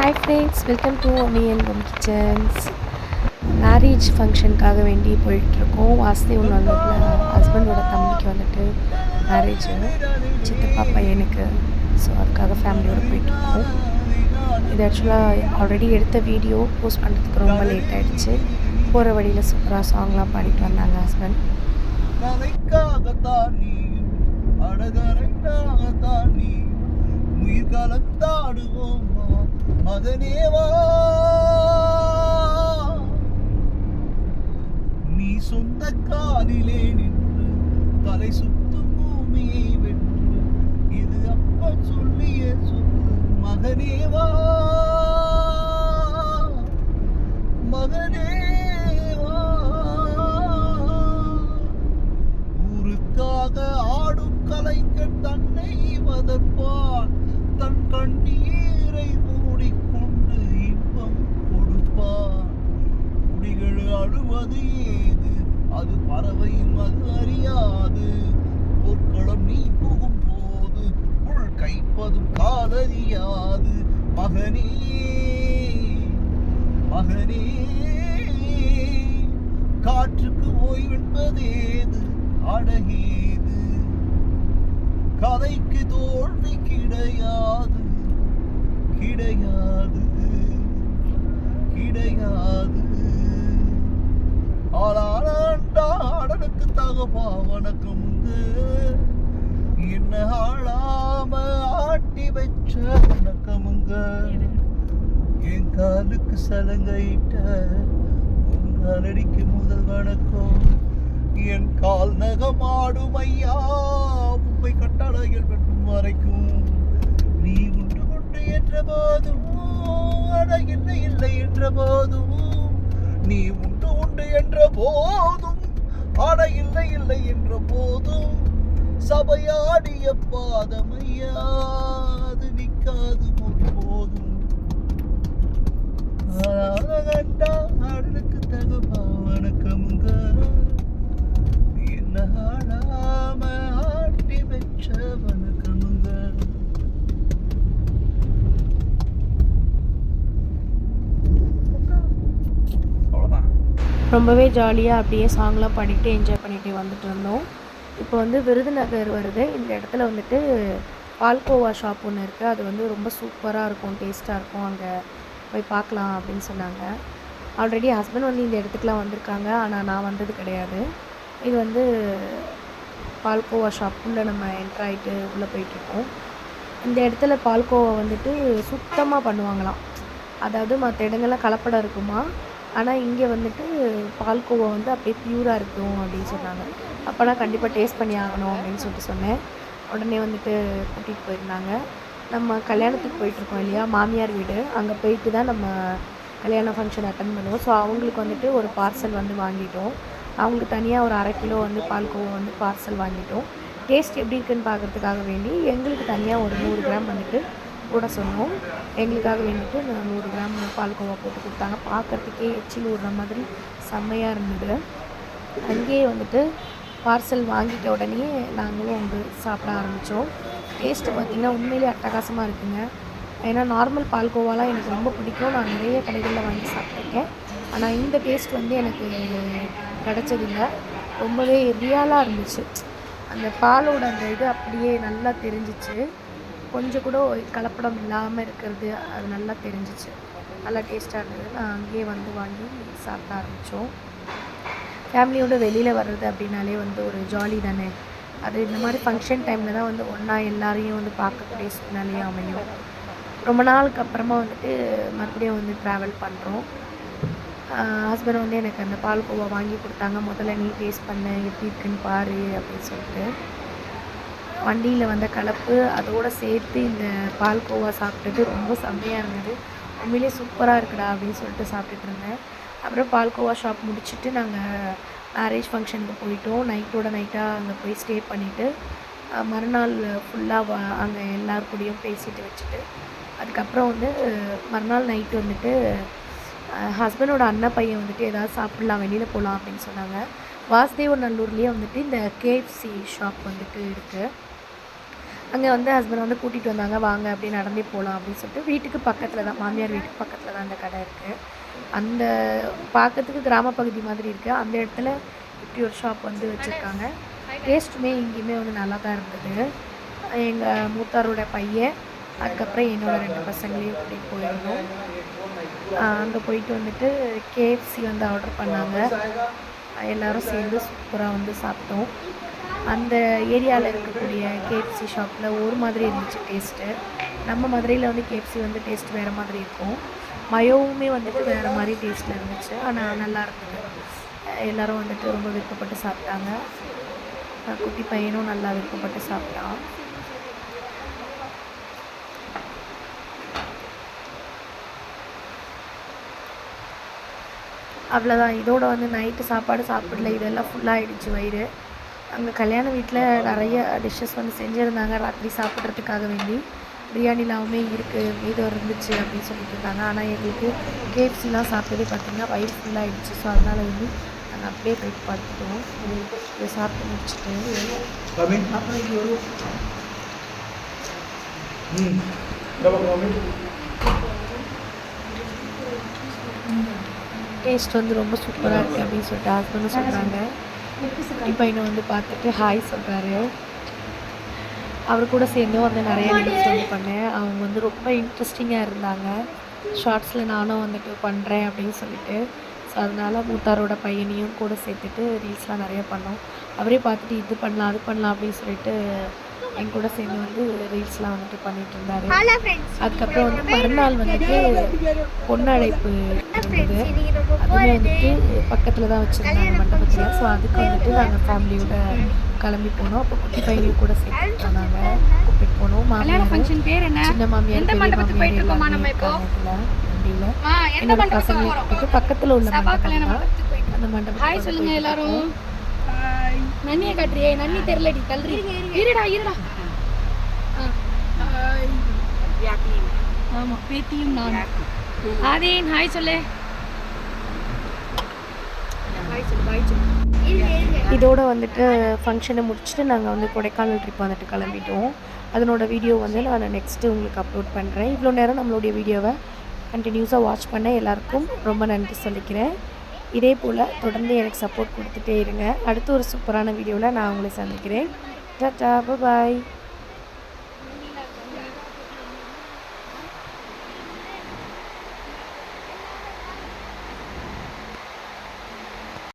Hi friends, welcome to me and mum kitchens. Marriage ஃபங்க்ஷனுக்காக வேண்டி போயிட்டுருக்கோம். வாசுதேவ் நல்லூரில் ஹஸ்பண்டோட தம்பிக்கு வந்துட்டு மேரேஜு, சித்தப்பா பையனுக்கு. ஸோ அதுக்காக ஃபேமிலியோடு போயிட்டுருக்கோம். இது ஆக்சுவலாக ஆல்ரெடி எடுத்த வீடியோ போஸ்ட் பண்ணுறதுக்கு ரொம்ப லேட் ஆகிடுச்சு. போகிற வழியில் சூப்பராக சாங்லாம் பாடிட்டு வந்தாங்க ஹஸ்பண்ட். உயிர் கலந்தாடுவோமா மகனேவா, நீ சொந்த காலிலே நின்று தலை சுத்தும் பூமியை வென்று இது அப்ப சொல்லிய சொல்லு மகனேவா, மகனேவா. ஊருக்காக ஆடும் கலைஞர் தன்னை வதப்பான், தன் கண்ணீரை மூடிக்கொண்டு இன்பம் கொடுப்பான். குடிகள் அழுவது ஏது, அது பறவையும் அது அறியாது. போர்க்களம் நீ புகும் போது உள் கைப்பதும் காலறியாது. மகனே மகனே, காற்றுக்கு ஓய்வென்பதேது, அடகேது, கதைக்கு தோல்வி கிடையாது, கிடையாது, கிடையாது. ஆளாண்டனுக்கு தகப்பா வணக்கமுங்க, என்ன ஆளாம ஆட்டி வச்ச வணக்கமுங்க. என் காலுக்கு சலங்கையிட்ட உங்களடிக்கு முதல் வணக்கம். என் கால் நகமாடும் ஐயா, உண்மை கட்டளைகள் வெட்டும் வரைக்கும். நீ உண்டு உண்டு என்ற போதும், அட இல்லை இல்லை என்ற போதும், நீ உண்டு உண்டு என்ற போதும், அட இல்லை இல்லை என்ற போதும், சபையாடிய பாதமையா அது நிற்காது போதும். கண்டா அடனுக்கு தகப்பா வணக்கமுங்க, என்ன ஆளாம ஆட்டி வச்ச வணக்கமுங்க. அவ்வளோதான். ரொம்பவே ஜாலியாக அப்படியே சாங்லாம் பாடிட்டு என்ஜாய் பண்ணிகிட்டே வந்துட்டு இருந்தோம். இப்போ வந்து விருதுநகர் வருது. இந்த இடத்துல வந்துட்டு பால்கோவா ஷாப் ஒன்று இருக்குது. அது வந்து ரொம்ப சூப்பராக இருக்கும், டேஸ்ட்டாக இருக்கும். அங்கே போய் பார்க்கலாம் அப்படின்னு சொன்னாங்க. ஆல்ரெடி ஹஸ்பண்ட் வந்து இந்த இடத்துக்குலாம் வந்திருக்காங்க, ஆனால் நான் வந்தது கிடையாது. இது வந்து பால்கோவா ஷாப். உள்ளே நம்ம என்ட்ரு ஆகிட்டு உள்ளே போயிட்டுருக்கோம். இந்த இடத்துல பால்கோவா வந்துட்டு சுத்தமாக பண்ணுவாங்களாம். அதாவது மற்ற இடங்கள்லாம் கலப்படம் இருக்குமா, ஆனால் இங்கே வந்துட்டு பால்கோவா வந்து அப்படியே ப்யூராக இருக்கும் அப்படின்னு சொன்னாங்க. அப்போனா கண்டிப்பாக டேஸ்ட் பண்ணி ஆகணும் அப்படின்னு சொல்லிட்டு சொன்னேன். உடனே வந்துட்டு கூட்டிகிட்டு போயிருந்தாங்க. நம்ம கல்யாணத்துக்கு போயிட்டுருக்கோம் இல்லையா, மாமியார் வீடு. அங்கே போயிட்டு தான் நம்ம கல்யாண ஃபங்க்ஷன் அட்டன் பண்ணுவோம். ஸோ அவங்களுக்கு வந்துட்டு ஒரு பார்சல் வந்து வாங்கிட்டோம். அவங்களுக்கு தனியாக ஒரு 1/2 கிலோ வந்து பால்கோவா வந்து பார்சல் வாங்கிட்டோம். டேஸ்ட் எப்படி இருக்குன்னு பார்க்குறதுக்காக வேண்டி எங்களுக்கு தனியாக ஒரு 100 கிராம் வந்துட்டு கூட சொன்னோம். எங்களுக்காக வேண்டிட்டு 100 கிராம் பால்கோவா போட்டு கொடுத்தாங்க. பார்க்குறதுக்கே எச்சில் ஊடுற மாதிரி செம்மையாக இருந்தது. அங்கேயே வந்துட்டு பார்சல் வாங்கிட்ட உடனே நாங்களும் வந்து சாப்பிட ஆரம்பித்தோம். டேஸ்ட்டு பார்த்திங்கன்னா உண்மையிலே அட்டகாசமாக இருக்குங்க. ஏன்னா நார்மல் பால்கோவாலாம் எனக்கு ரொம்ப பிடிக்கும். நான் நிறைய கடைகளில் வாங்கி சாப்பிட்ருக்கேன். ஆனால் இந்த டேஸ்ட் வந்து எனக்கு கிடச்சதில்ல. ரொம்பவே ரியலாக இருந்துச்சு. அந்த பாலோட அந்த இது அப்படியே நல்லா தெரிஞ்சிச்சு. கொஞ்சம் கூட கலப்படம் இல்லாமல் இருக்கிறது அது நல்லா தெரிஞ்சிச்சு. நல்லா டேஸ்ட்டாக இருந்தது. நான் அங்கேயே வந்து வாங்கி சாப்பிட ஆரம்பித்தோம். ஃபேமிலியோடு வெளியில் வர்றது அப்படின்னாலே வந்து ஒரு ஜாலி தானே. அது இந்த மாதிரி ஃபங்க்ஷன் டைமில் தான் வந்து ஒன்றா எல்லாரையும் வந்து பார்க்கக்கூடிய சூழ்நிலையே அமையும். ரொம்ப நாளுக்கு அப்புறமா வந்துட்டு மறுபடியும் வந்து ட்ராவல் பண்ணுறோம். ஹஸ்பண்ட் வந்து எனக்கு அந்த பால்கோவா வாங்கி கொடுத்தாங்க. முதல்ல நீ டேஸ்ட் பண்ணு, எப்படி இருக்குன்னு பாரு அப்படின்னு சொல்லிட்டு. வண்டியில் வந்த கலப்பு அதோடு சேர்த்து இந்த பால்கோவா சாப்பிட்டது ரொம்ப செம்மையாக இருந்தது. உண்மையிலே சூப்பராக இருக்குடா அப்படின்னு சொல்லிட்டு சாப்பிட்டுட்டு இருந்தேன். அப்புறம் பால்கோவா ஷாப் முடிச்சுட்டு நாங்கள் மேரேஜ் ஃபங்க்ஷனுக்கு போயிட்டோம். நைட்டோட நைட்டாக அங்கே போய் ஸ்டே பண்ணிவிட்டு மறுநாள் ஃபுல்லாக அங்கே எல்லார் கூடயும் பேசிட்டு வச்சுட்டு, அதுக்கப்புறம் வந்து மறுநாள் நைட்டு வந்துட்டு ஹஸ்பண்டோட அண்ணன் பையன் வந்துட்டு ஏதாவது சாப்பிட்லாம், வெளியில் போகலாம் அப்படின்னு சொன்னாங்க. வாசுதேவ நல்லூர்லேயே வந்துட்டு இந்த KFC ஷாப் வந்துட்டு இருக்குது. அங்கே வந்து ஹஸ்பண்ட் வந்து கூட்டிகிட்டு வந்தாங்க, வாங்க அப்படியே நடந்தே போகலாம் அப்படின்னு சொல்லிட்டு. வீட்டுக்கு பக்கத்தில் தான், மாமியார் வீட்டுக்கு பக்கத்தில் தான் அந்த கடை இருக்குது. அந்த பார்க்கறதுக்கு கிராம பகுதி மாதிரி இருக்குது. அந்த இடத்துல இப்படி ஒரு ஷாப் வந்து வச்சுருக்காங்க. டேஸ்ட்டுமே இங்கேயுமே வந்து நல்லா தான் இருந்தது. எங்கள் மூத்தாரோட பையன், அதுக்கப்புறம் என்னோடய 2 பசங்களையும் கூட்டிகிட்டு போயிருந்தோம். அங்கே போயிட்டு வந்துட்டு கேஎஃப்சி வந்து ஆர்டர் பண்ணாங்க. எல்லோரும் சேர்ந்து சூப்பராக வந்து சாப்பிட்டோம். அந்த ஏரியாவில் இருக்கக்கூடிய கேஎஃப்சி ஷாப்பில் ஒரு மாதிரி இருந்துச்சு டேஸ்ட்டு. நம்ம மதுரையில் வந்து கேஎஃப்சி வந்து டேஸ்ட் வேறு மாதிரி இருக்கும். மயோவுமே வந்துட்டு வேறு மாதிரி டேஸ்ட்டில் இருந்துச்சு. ஆனால் நல்லா இருந்தது. எல்லோரும் வந்துட்டு ரொம்ப விருப்பப்பட்டு சாப்பிட்டாங்க. குட்டி பையனும் நல்லா விருப்பப்பட்டு சாப்பிட்டான். அவ்வளோதான். இதோட வந்து நைட்டு சாப்பாடு சாப்பிடல, இதெல்லாம் ஃபுல்லாகிடுச்சு வயிறு. அங்கே கல்யாண வீட்டில் நிறைய டிஷ்ஷஸ் வந்து செஞ்சுருந்தாங்க ராத்திரி சாப்பிட்றதுக்காக வேண்டி. பிரியாணிலாமே இருக்குது, மீதம் இருந்துச்சு அப்படின்னு சொல்லிட்டு இருந்தாங்க. ஆனால் எங்களுக்கு கேஎஃப்சிலாம் சாப்பிட்டதே பார்த்திங்கன்னா வயிறு ஃபுல்லாகிடுச்சு. ஸோ அதனால் வந்து நாங்கள் அப்படியே போயிட்டு படுத்துட்டோம். இதை சாப்பிட்டு முடிச்சுட்டு அப்புறம் இங்கே ஒரு டேஸ்ட் வந்து ரொம்ப சூப்பராக இருக்குது அப்படின்னு சொல்லிட்டு ஹஸ்பண்டும் சொல்கிறாங்க. குட்டி பையனை வந்து பார்த்துட்டு ஹாய் சொல்கிறாரு. அவர் கூட சேர்ந்து வந்து நிறைய ரீல்ஸ் வந்து பண்ணேன். அவங்க வந்து ரொம்ப இன்ட்ரெஸ்டிங்காக இருந்தாங்க. ஷார்ட்ஸில் நானும் வந்துட்டு பண்ணுறேன் அப்படின்னு சொல்லிட்டு. ஸோ அதனால் மூத்தாரோட பையனையும் கூட சேர்த்துட்டு ரீல்ஸ்லாம் நிறையா பண்ணோம். அவரே பார்த்துட்டு இது பண்ணலாம் அது பண்ணலாம் அப்படின்னு சொல்லிட்டு என் கூட சேர்ந்து வந்து ரீல்ஸ்லாம் வந்துட்டு பண்ணிகிட்டு இருந்தார். அதுக்கப்புறம் வந்து மறுநாள் வந்துட்டு பொண்ணழைப்பு இருந்தது. அதுவுமே வந்துட்டு பக்கத்தில் தான் வச்சுருந்தாங்க மண்டபத்தில். ஸோ அதுக்கு வந்துட்டு நாங்கள் ஃபேமிலியோட கிளம்பி போனோம். அப்போ குட்டி பையனையும் கூட சேர்த்து போனாங்க, கூப்பிட்டு போனோம். மாமியார் ஃபங்க்ஷன் பேர் என்ன, சின்ன மாமியார், பெரிய மாமியார் எல்லாமே இருக்காங்க வண்டியில். என்னோட பசங்களை கூப்பிட்டு பக்கத்தில் உள்ள மண்டபம் தான். அந்த மண்டபம் ஹாய் சொல்லுங்க எல்லாரும். நன்னியை காட்டுறியே, நன்னி தெரியலடி கல்றி. இருடா ஆமாம், பேத்தியும் நான். ஆதேன் ஹாய் சொல்லு. இதோட வந்துட்டு ஃபங்க்ஷனை முடிச்சுட்டு நாங்கள் வந்து கொடைக்கானல் ட்ரிப் வந்துட்டு கிளம்பிட்டோம். அதனோட வீடியோ வந்து நான் நெக்ஸ்ட்டு உங்களுக்கு அப்லோட் பண்ணுறேன். இவ்வளோ நேரம் நம்மளுடைய வீடியோவை கண்டினியூஸாக வாட்ச் பண்ண எல்லாருக்கும் ரொம்ப நன்றி சொல்லிக்கிறேன். இதே போல் தொடர்ந்து எனக்கு சப்போர்ட் கொடுத்துட்டே இருங்க. அடுத்து ஒரு சூப்பரான வீடியோவில் நான் உங்களை சந்திக்கிறேன். டாடா, பாய்.